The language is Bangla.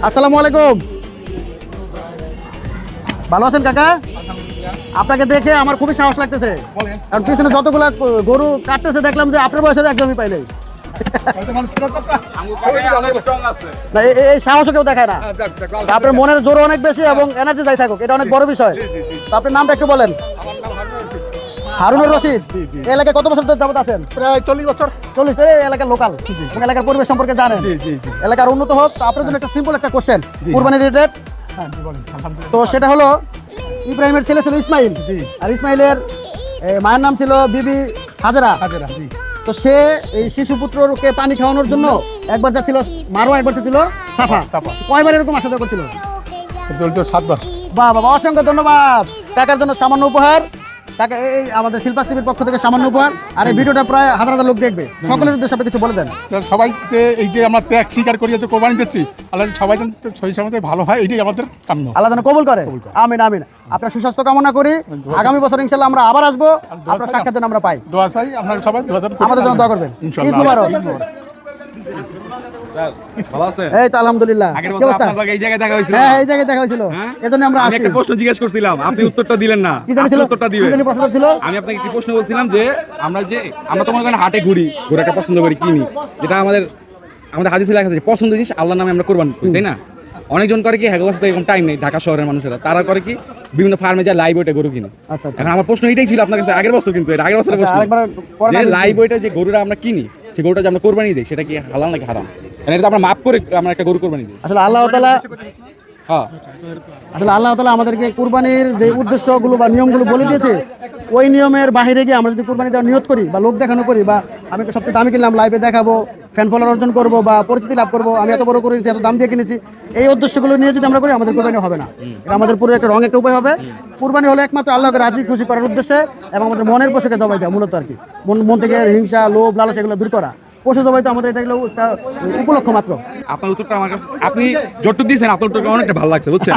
আসসালামু আলাইকুম। ভালো আছেন কাকা? আপনাকে দেখে আমার খুবই সাহস লাগতেছে, কারণ পিছনে যতগুলো গরু কাটতেছে দেখলাম যে আপনার বয়সের একদমই পাইলে এই সাহসও কেউ দেখায় না। আপনার মনের জোর অনেক বেশি এবং এনার্জি যাই থাকুক, এটা অনেক বড় বিষয়। তো আপনার নামটা একটু বলেন। হারুনুর রশিদ। এই এলাকায় কত বছর ধরে যাবত আছেন? প্রায় 40 বছর। 40। এই এলাকার লোকাল এবং এলাকার পরিবেশ সম্পর্কে জানেন। এলাকার উন্নত হোক। তো আপনার জন্য একটা সিম্পল একটা কোশ্চেন, কুরবানি রিলেটেড। তো সেটা হলো, ইব্রাহিমের ছেলে ছিল ইসমাইল, আর ইসমাইলের মায়ের নাম ছিল বিবি হাজেরা। তো সে এই শিশুপুত্রকে পানি খাওয়ানোর জন্য একবার যাচ্ছিল মারোয়া, একবার যাচ্ছিল সাফা। কয়বার এরকম আসা যাওয়া করছিল? 7 বার। বাহ বাবা, অসংখ্য ধন্যবাদ। টাকার জন্য সামান্য উপহার। টাকা এই আমাদের শিল্পাস টিভির পক্ষ থেকে সামান্য উপহার। আর এই ভিডিওটা প্রায় হাজার হাজার লোক দেখবে। সকলের উদ্দেশ্যে আপনি কিছু বলে দেন। সবাইকে এই যে আমরা ত্যাগ স্বীকার করি, যে কোরবানি দিচ্ছি, আল্লাহ সবাই যেন সহি সামতে ভালো হয়, এটাই আমাদের কাম্য। আল্লাহ যেন কবুল করে। আমিন আমিন। আপনার সুস্বাস্থ্য কামনা করি। আগামী বছর ইনশাআল্লাহ আমরা আবার আসবো, আপনার সাক্ষাৎ যেন আমরা পাই। দোয়া চাই আপনারা সবাই আমাদের জন্য দোয়া করবেন। ঈদ মুবারক। স্যার ভালো আছেন? এই তো আলহামদুলিল্লাহ। আগের বছর আপনার লগে এই জায়গায় দেখা হইছিল। হ্যাঁ, এই জায়গায় দেখা হয়েছিল, এজন্য আমরা আমি আসছি। একটা প্রশ্ন জিজ্ঞেস করছিলাম, আপনি উত্তরটা দিলেন না। কি জানি ছিল? উত্তরটা দিবেন। কি জানি প্রশ্নটা ছিল? আমি আপনাকে একটি প্রশ্ন বলছিলাম যে আমরা তো মনে করেন হাটে ঘুরি, ঘোরাটা পছন্দ করি, কিনি, যেটা আমাদের হাদিসে লেখা আছে পছন্দ জিনিস আল্লাহর নামে আমরা কোরবানি করি, তাই না? অনেকজন করে কি হ্যাঁ এরকম টাইম নেই, ঢাকা শহরের মানুষেরা তারা করে কি বিভিন্ন ফার্মে যায় লাইভ ওয়েটে গরু কিনে। আচ্ছা আচ্ছা। এখন আমার প্রশ্ন এটাই ছিল আপনার কাছে আগের বছর, কিন্তু এটা আগের বছরের প্রশ্ন, আরেকবার পরে যে লাইভ ওয়েটে যে গরুটা আমরা কিনি, সেই গরুটা যে আমরা কোরবানি দিই, সেটা কি হালাল নাকি হারাম? মানে এটা আমরা মাপ করে আমরা একটা গরু কোরবানি দিই। আসলে আল্লাহ তাআলা হ্যাঁ, আসলে আল্লাহ তাআলা আমাদেরকে কুরবানির যে উদ্দেশ্যগুলো বা নিয়মগুলো বলে দিয়েছে, ওই নিয়মের বাইরে গিয়ে আমরা যদি কুরবানি দেওয়ার নিয়ত করি বা লোক দেখানো করি, বা আমি সবচেয়ে দামি কিনলাম লাইভে দেখাবো, ফ্যান ফলোয়ার অর্জন করবো বা পরিচিতি লাভ করবো, আমি এত বড় করেছি, এত দাম দিয়ে কিনেছি, এই উদ্দেশ্যগুলো নিয়ে যদি আমরা করি আমাদের কুরবানি হবে না। এটা আমাদের পুরো একটা রং একটা উপায় হবে। কুরবানি হলো একমাত্র আল্লাহকে রাজি খুশি করার উদ্দেশ্যে এবং আমাদের মনের পশুকে জবাই দেওয়া, মূলত আর কি মন থেকে হিংসা, লোভ, লালসা এগুলো দূর করা। পশু জবাই তো আমাদের এটা হলো একটা উপলক্ষ মাত্র। আপনার উত্তরটা আমার কাছে, আপনি যতটুকু দিয়েছেন আপনার উত্তরটা অনেকটা ভালো লাগছে, বুঝছেন?